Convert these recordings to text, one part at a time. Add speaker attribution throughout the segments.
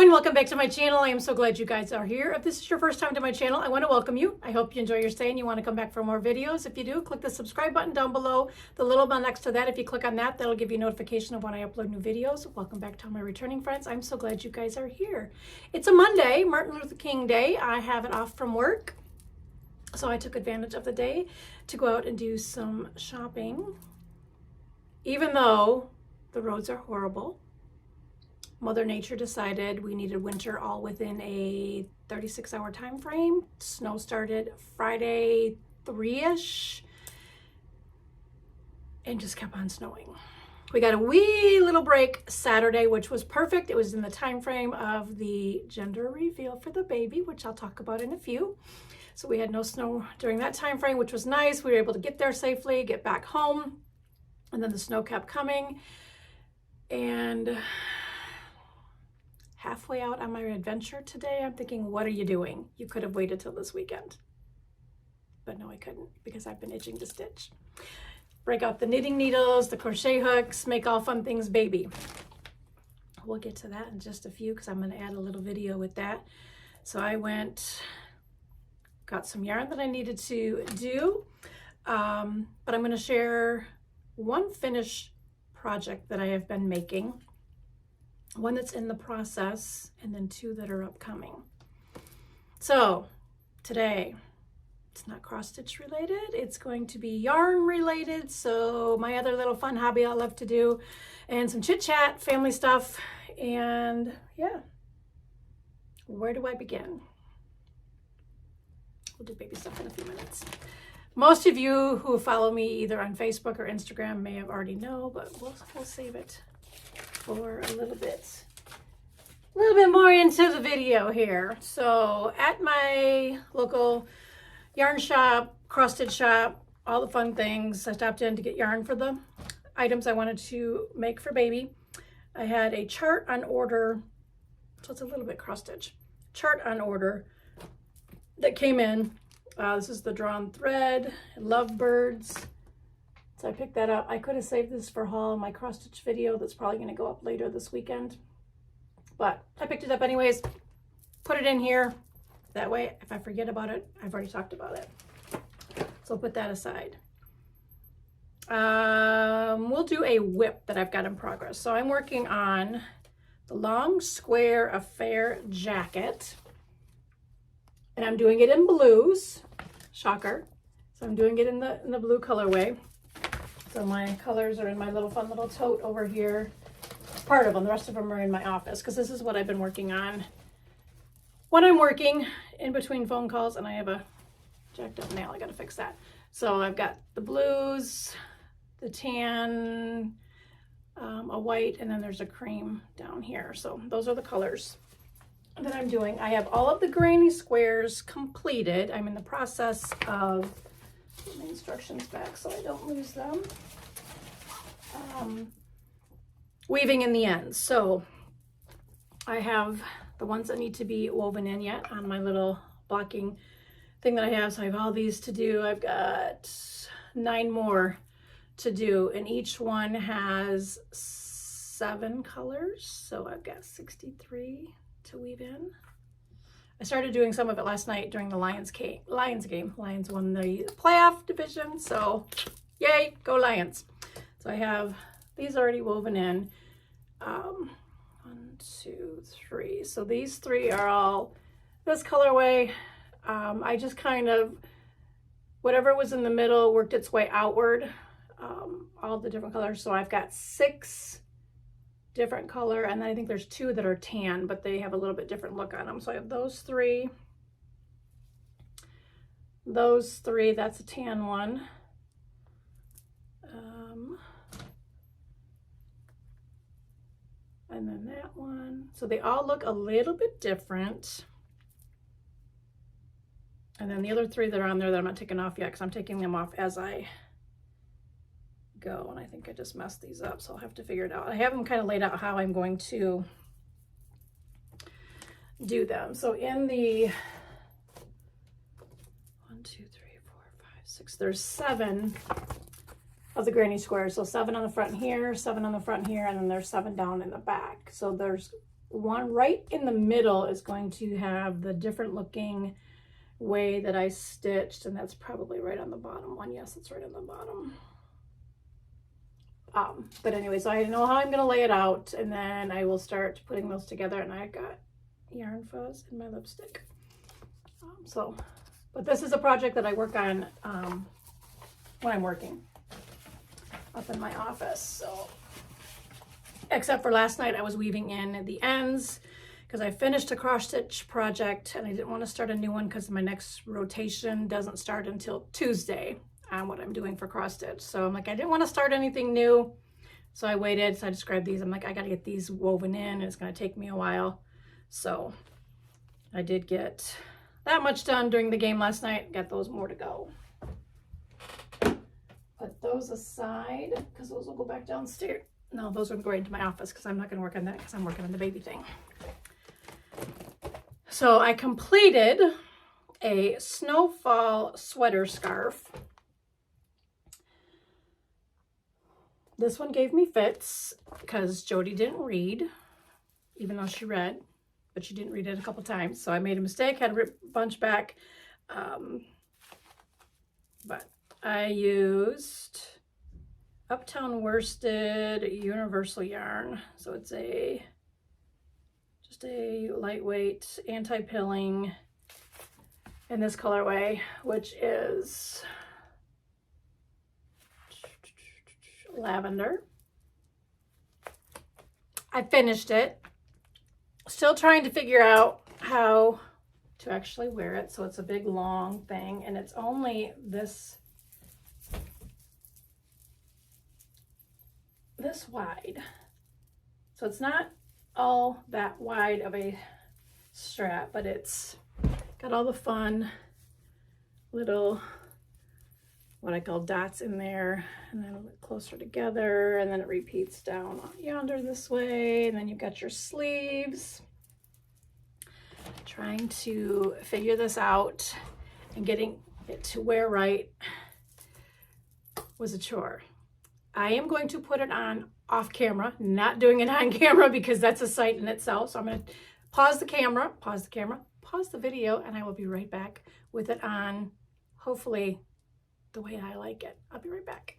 Speaker 1: everyone, welcome back to my channel. I am so glad you guys are here. If this is your first time to my channel, I want to welcome you. I hope you enjoy your stay and you want to come back for more videos. If you do, click the subscribe button down below, the little bell next to that. If you click on that, that'll give you notification of when I upload new videos. Welcome back to all my returning friends. I'm so glad you guys are here. It's a Monday, Martin Luther King Day. I have it off from work, so I took advantage of the day to go out and do some shopping. Even though the roads are horrible, Mother Nature decided we needed winter all within a 36-hour time frame. Snow started Friday 3-ish and just kept on snowing. We got a wee little break Saturday, which was perfect. It was in the time frame of the gender reveal for the baby, which I'll talk about in a few. So we had no snow during that time frame, which was nice. We were able to get there safely, get back home, and then the snow kept coming. And halfway out on my adventure today, I'm thinking, what are you doing? You could have waited till this weekend. But no, I couldn't, because I've been itching to stitch. Break out the knitting needles, the crochet hooks, make all fun things baby. We'll get to that in just a few, because I'm going to add a little video with that. So I got some yarn that I needed to do, but I'm going to share one finished project that I have been making, one that's in the process, and then two that are upcoming. So today, it's not cross stitch related, it's going to be yarn related. So my other little fun hobby I love to do, and some chit chat, family stuff, and yeah, where do I begin? We'll do baby stuff in a few minutes. Most of you who follow me either on Facebook or Instagram may have already know, but we'll save it for a little bit more into the video here. So at my local yarn shop, cross stitch shop, all the fun things, I stopped in to get yarn for the items I wanted to make for baby. I had a chart on order, so it's a little bit cross stitch, chart on order that came in. This is the drawn thread, lovebirds. So I picked that up. I could have saved this for haul in my cross stitch video that's probably going to go up later this weekend, but I picked it up anyways, put it in here. That way, if I forget about it, I've already talked about it. So I'll put that aside. We'll do a whip that I've got in progress. So I'm working on the long square affair jacket, and I'm doing it in blues. Shocker. So I'm doing it in the blue colorway. So my colors are in my little fun little tote over here. Part of them, the rest of them are in my office, because this is what I've been working on when I'm working in between phone calls, and I have a jacked up nail. I got to fix that. So I've got the blues, the tan, a white, and then there's a cream down here. So those are the colors that I'm doing. I have all of the granny squares completed. I'm in the process of putting my instructions back so I don't lose them. Weaving in the ends. So I have the ones that need to be woven in yet on my little blocking thing that I have. So I have all these to do. I've got 9 more to do, and each one has 7 colors. So I've got 63 to weave in. I started doing some of it last night during the Lions game. Lions won the playoff division, so yay, go Lions. So I have these already woven in. 1, 2, 3. So these 3 are all this colorway. I just kind of, whatever was in the middle worked its way outward, all the different colors. So I've got 6 different color, and then I think there's 2 that are tan, but they have a little bit different look on them. So I have those 3, that's a tan one, and then that one. So they all look a little bit different. And then the other 3 that are on there that I'm not taking off yet, because I'm taking them off as I go, and I think I just messed these up, so I'll have to figure it out. I have them kind of laid out how I'm going to do them. So in the 1, 2, 3, 4, 5, 6, there's 7 of the granny squares. So 7 on the front here, 7 on the front here, and then there's 7 down in the back. So there's one right in the middle is going to have the different looking way that I stitched, and that's probably right on the bottom one. Yes, it's right on the bottom. But anyway, so I know how I'm going to lay it out, and then I will start putting those together. And I got yarn fuzz in my lipstick. But this is a project that I work on when I'm working up in my office. So, except for last night, I was weaving in the ends because I finished a cross stitch project, and I didn't want to start a new one because my next rotation doesn't start until Tuesday on what I'm doing for cross stitch. So I'm like, I didn't want to start anything new. So I waited. So I just grabbed these. I'm like, I got to get these woven in, and it's going to take me a while. So I did get that much done during the game last night. Got those more to go. Put those aside because those will go back downstairs. No, those are going to my office because I'm not going to work on that because I'm working on the baby thing. So I completed a snowfall sweater scarf. This one gave me fits because Jodi didn't read, even though she read, but she didn't read it a couple times. So I made a mistake, had to rip a bunch back. But I used Uptown Worsted Universal Yarn. So it's just a lightweight anti-pilling in this colorway, which is lavender. I finished it. Still trying to figure out how to actually wear it. So it's a big long thing, and it's only this wide. So it's not all that wide of a strap, but it's got all the fun little what I call dots in there, and then a little closer together, and then it repeats down yonder this way, and then you've got your sleeves. Trying to figure this out and getting it to wear right was a chore. I am going to put it on off camera, not doing it on camera because that's a sight in itself. So I'm going to pause the video, and I will be right back with it on, hopefully the way I like it. I'll be right back.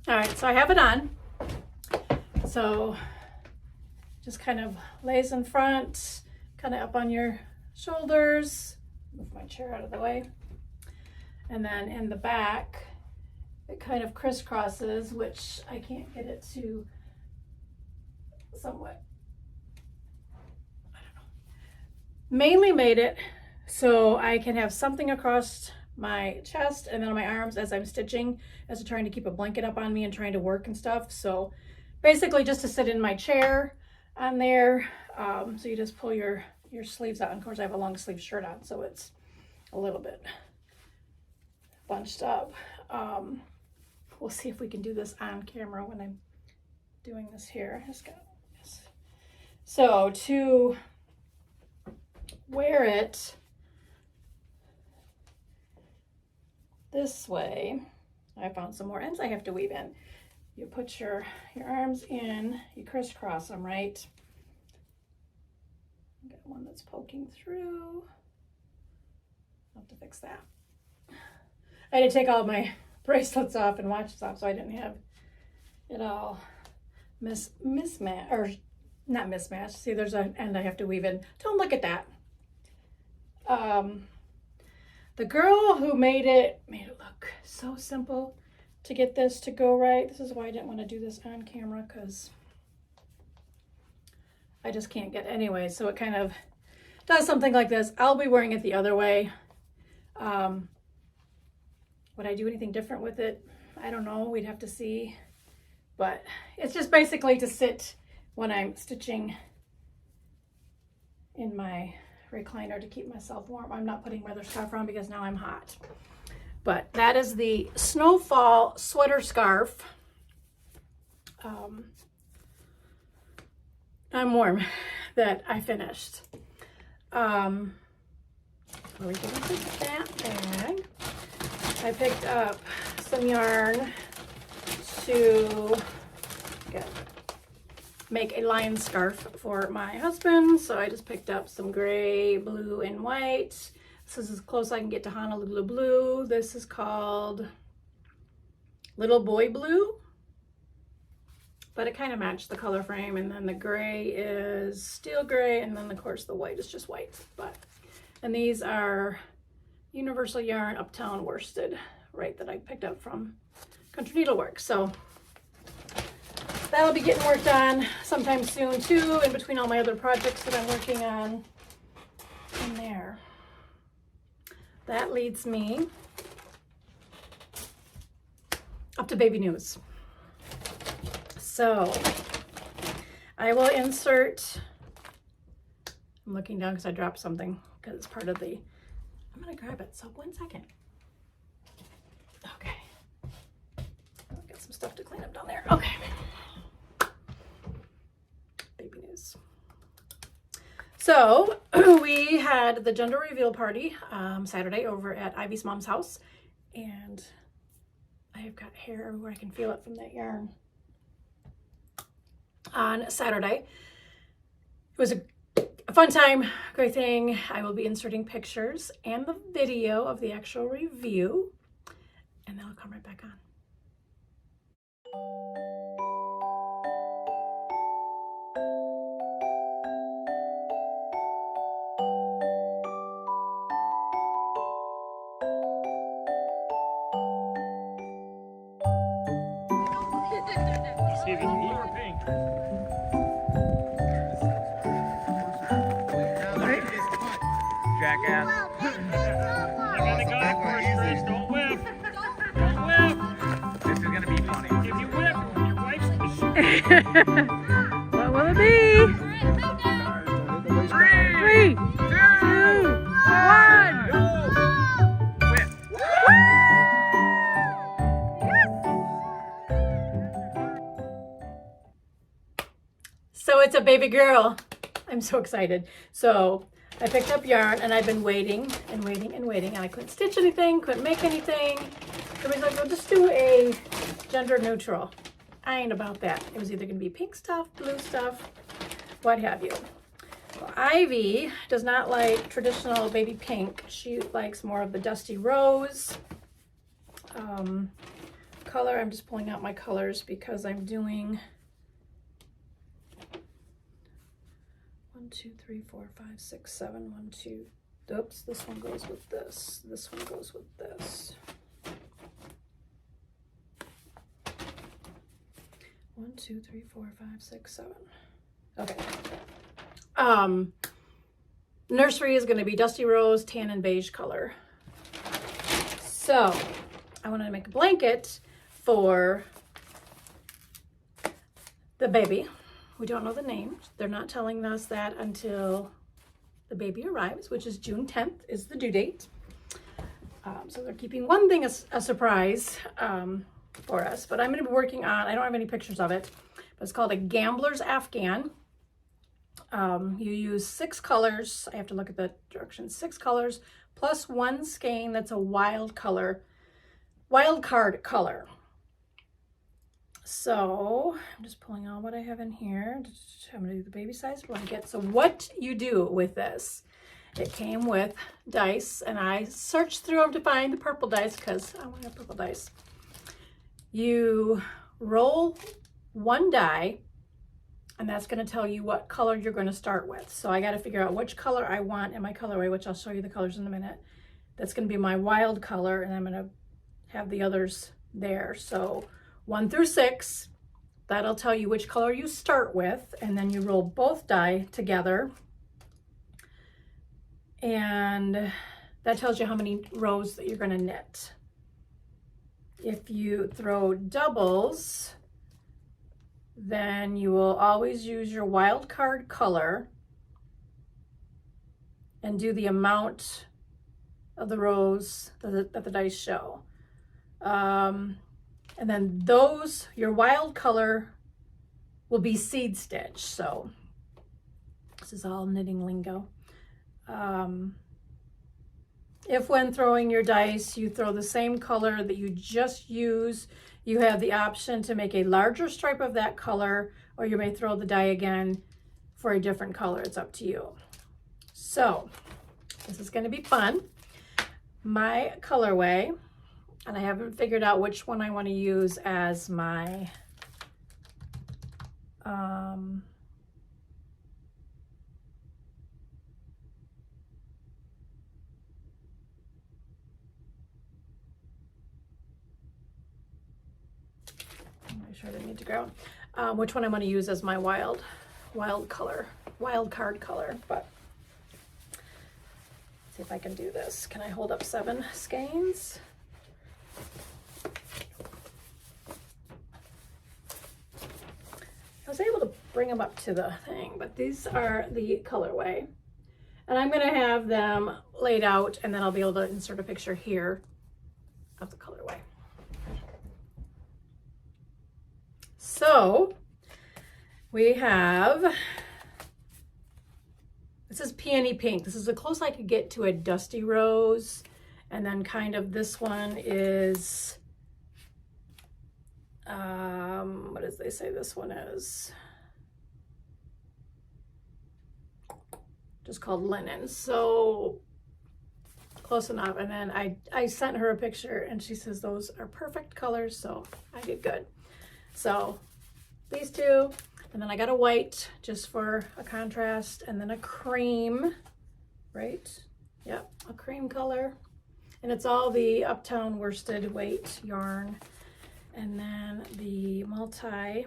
Speaker 1: All right, so I have it on. So just kind of lays in front, kind of up on your shoulders. Move my chair out of the way. And then in the back, it kind of crisscrosses, which I can't get it to somewhat, I don't know. Mainly made it so I can have something across my chest and then on my arms as I'm stitching, as I'm trying to keep a blanket up on me and trying to work and stuff. So basically just to sit in my chair on there. So you just pull your sleeves out. And of course I have a long sleeve shirt on, so it's a little bit bunched up. We'll see if we can do this on camera when I'm doing this here. So to wear it this way, I found some more ends I have to weave in. You put your arms in, you crisscross them, right? Got one that's poking through. I'll have to fix that. I had to take all my bracelets off and watches off, so I didn't have it all mismatched, or not mismatched. See, there's an end I have to weave in. Don't look at that. The girl who made it look so simple to get this to go right. This is why I didn't want to do this on camera, because I just can't get anyway. So it kind of does something like this. I'll be wearing it the other way. Would I do anything different with it? I don't know. We'd have to see. But it's just basically to sit when I'm stitching in my recliner to keep myself warm. I'm not putting my other scarf on because now I'm hot. But that is the Snowfall sweater scarf. I'm warm that I finished. Before we get into that bag, I picked up some yarn to make a lion scarf for my husband. So I just picked up some gray, blue, and white. This is as close as I can get to Honolulu blue. This is called Little Boy Blue, but it kind of matched the color frame. And then the gray is steel gray, and then of course the white is just white. And these are Universal Yarn Uptown worsted, right, that I picked up from Country Needlework. So that'll be getting worked on sometime soon too, in between all my other projects that I'm working on in there. That leads me up to baby news. So I will insert, I'm looking down because I dropped something because it's part of the, I'm gonna grab it, so 1 second. Okay, I've got some stuff to clean up down there. Okay. Baby news. So we had the gender reveal party Saturday over at Ivy's mom's house, and I have got hair everywhere. I can feel it from that yarn. On Saturday, it was a fun time, great thing. I will be inserting pictures and the video of the actual review, and then I'll come right back on.
Speaker 2: See if you can blue or pink. Jackass. I got the golf course, Chris. Don't whip. Don't whip. This is gonna be funny. If you whip, your wife's gonna shoot.
Speaker 3: What will it be? 3, 2, 1.
Speaker 2: Whip.
Speaker 1: So it's a baby girl. I'm so excited. So I picked up yarn and I've been waiting and waiting and waiting, and I couldn't stitch anything, couldn't make anything. Everybody's like, well, just do a gender neutral. I ain't about that. It was either gonna be pink stuff, blue stuff, what have you. Well, Ivy does not like traditional baby pink. She likes more of the dusty rose color. I'm just pulling out my colors because I'm doing 1, 2, 3, 4, 5, 6, 7, 1, 2. Oops, this one goes with this. This one goes with this. 1, 2, 3, 4, 5, 6, 7. Okay. Nursery is going to be dusty rose, tan, and beige color. So I wanted to make a blanket for the baby. We don't know the name. They're not telling us that until the baby arrives, which is June 10th is the due date. So they're keeping one thing a surprise for us, but I'm going to be working on, I don't have any pictures of it, but it's called a Gambler's Afghan. You use 6 colors. I have to look at the directions. 6 colors plus 1 skein that's a wild card color. So I'm just pulling on what I have in here. I'm going to do the baby size blanket. So what you do with this, it came with dice, and I searched through them to find the purple dice because I want to have purple dice. You roll 1 die, and that's going to tell you what color you're going to start with. So I got to figure out which color I want in my colorway, which I'll show you the colors in a minute. That's going to be my wild color, and I'm going to have the others there. So 1 through 6, that'll tell you which color you start with, and then you roll both die together, and that tells you how many rows that you're going to knit. If you throw doubles, then you will always use your wild card color and do the amount of the rows that the dice show. And then your wild color will be seed stitch. So this is all knitting lingo. If when throwing your dice, you throw the same color that you just use, you have the option to make a larger stripe of that color, or you may throw the die again for a different color. It's up to you. So this is going to be fun. My colorway, and I haven't figured out which one I want to use as my make sure I didn't need to grab which one I'm going to use as my wild card color. But let's see if I can do this. Can I hold up 7 skeins? I was able to bring them up to the thing, but these are the colorway. And I'm gonna have them laid out, and then I'll be able to insert a picture here of the colorway. So we have, this is peony pink. This is the closest I could get to a dusty rose. And then kind of this one is, what does they say this one is? Just called linen. So close enough. And then I sent her a picture and she says those are perfect colors, so I did good. So these two, and then I got a white just for a contrast, and then a cream, right? Yep, a cream color. And it's all the Uptown worsted weight yarn. And then the multi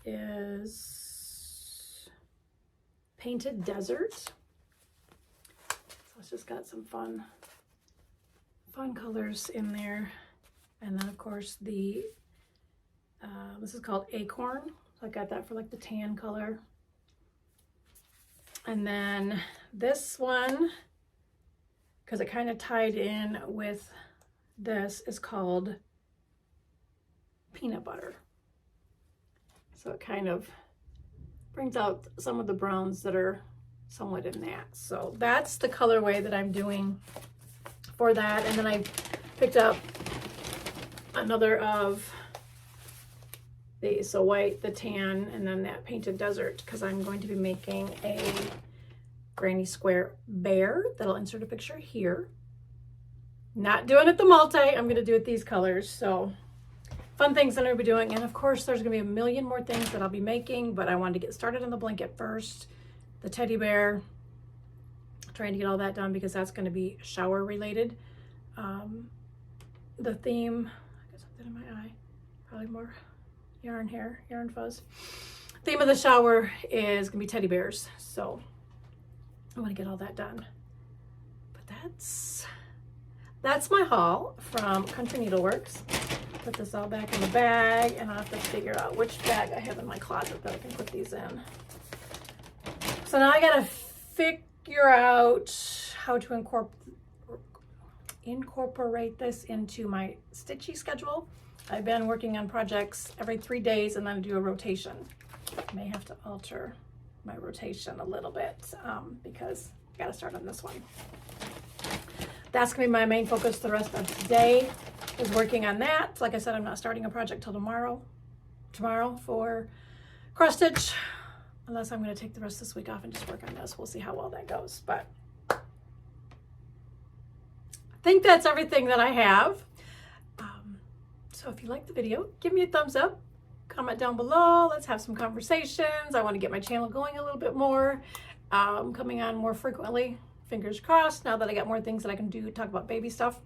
Speaker 1: is Painted Desert. So it's just got some fun colors in there. And then of course the, this is called Acorn. So I got that for like the tan color. And then this one, because it kind of tied in with this, is called Peanut Butter. So it kind of brings out some of the browns that are somewhat in that. So that's the colorway that I'm doing for that. And then I picked up another of these, so white, the tan, and then that Painted Desert, because I'm going to be making a granny square bear that I'll insert a picture here. Not doing it the multi, I'm going to do it these colors. So fun things that I'll be doing. And of course there's going to be a million more things that I'll be making, but I wanted to get started on the blanket first. The teddy bear, trying to get all that done because that's going to be shower related. The theme, I got something in my eye, probably more yarn hair, yarn fuzz. Theme of the shower is going to be teddy bears. So I want to get all that done. But that's my haul from Country Needleworks. Put this all back in the bag, and I'll have to figure out which bag I have in my closet that I can put these in. So now I gotta figure out how to incorporate this into my stitchy schedule. I've been working on projects every 3 days and then do a rotation. I may have to alter my rotation a little bit because I gotta start on this one. That's gonna be my main focus the rest of today, is working on that. Like I said, I'm not starting a project till tomorrow for cross stitch, unless I'm gonna take the rest of this week off and just work on this. We'll see how well that goes, but I think that's everything that I have. So if you like the video, give me a thumbs up, comment down below. Let's have some conversations. I want to get my channel going a little bit more, coming on more frequently. Fingers crossed, now that I got more things that I can do, talk about baby stuff.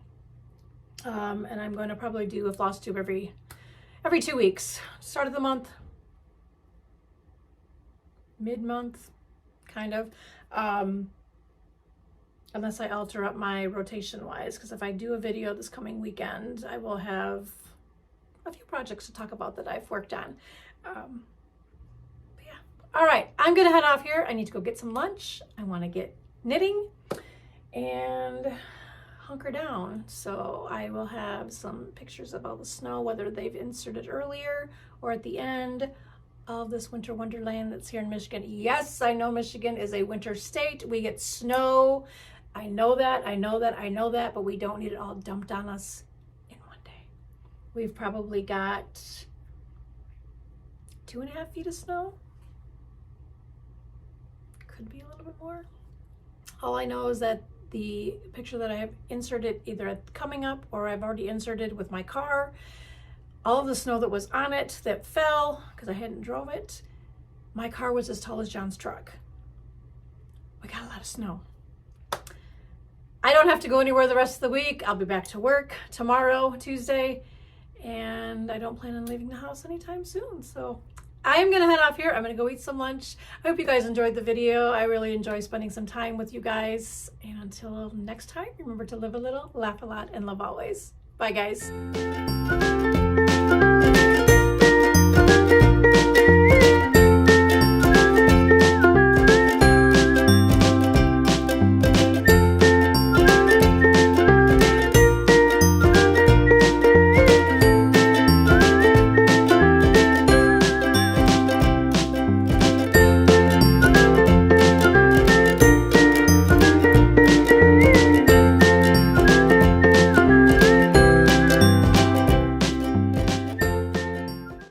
Speaker 1: And I'm going to probably do a floss tube every 2 weeks. Start of the month, mid-month, kind of. Unless I alter up my rotation wise, because if I do a video this coming weekend, I will have a few projects to talk about that I've worked on. But yeah. All right, I'm gonna head off here. I need to go get some lunch. I want to get knitting and hunker down. So I will have some pictures of all the snow, whether they've inserted earlier or at the end of this winter wonderland that's here in Michigan. Yes, I know Michigan is a winter state. We get snow. I know that, but we don't need it all dumped on us in one day. We've probably got 2.5 feet of snow. Could be a little bit more. All I know is that the picture that I have inserted either coming up or I've already inserted with my car, all of the snow that was on it that fell because I hadn't drove it, my car was as tall as John's truck. We got a lot of snow. I don't have to go anywhere the rest of the week. I'll be back to work tomorrow, Tuesday, and I don't plan on leaving the house anytime soon. So I'm gonna head off here. I'm gonna go eat some lunch. I hope you guys enjoyed the video. I really enjoy spending some time with you guys. And until next time, remember to live a little, laugh a lot, and love always. Bye, guys.